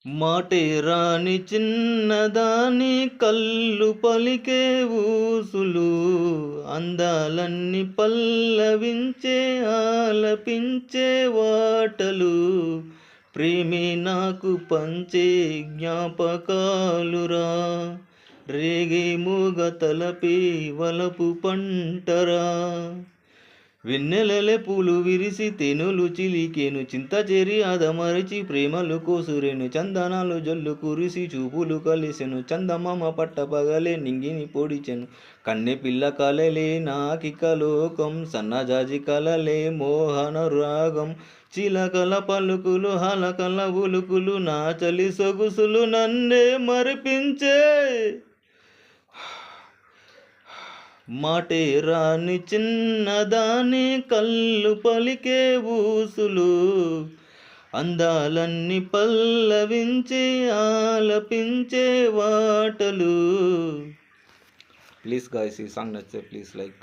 మాటే రాని చిన్నదాని కళ్ళు పలికే ఊసులు, అందాలన్నీ పల్లవించే ఆలపించే వాటలు, ప్రేమే నాకు పంచే జ్ఞాపకాలురా, రేగే మూగ తలపే వలపు పంటరా. వెన్నెలలే పూలు విరిసి తెనులు చిలికేను, చింత చెరి అదమరిచి ప్రేమలు కోసురేను, చందనాలు జల్లు కురిసి చూపులు కలిసెను, చందమామ పట్ట పగలే నింగిని పొడిచెను, కన్నె పిల్ల కలలే నాకిక లోకం, సన్నజాజి కలలే మోహన రాగం, చిలకల పలుకులు హలకల ఉలుకులు, నా చలి సొగుసులు నన్నే మరిపించే. మాటే రాని చిన్నదాని కళ్ళు పలికే ఊసులు, అందాలన్నీ పల్లవించి ఆలపించే వాటలు. ప్లీజ్ గాయ్స్, ఈ సాంగ్ నచ్చితే ప్లీజ్ లైక్.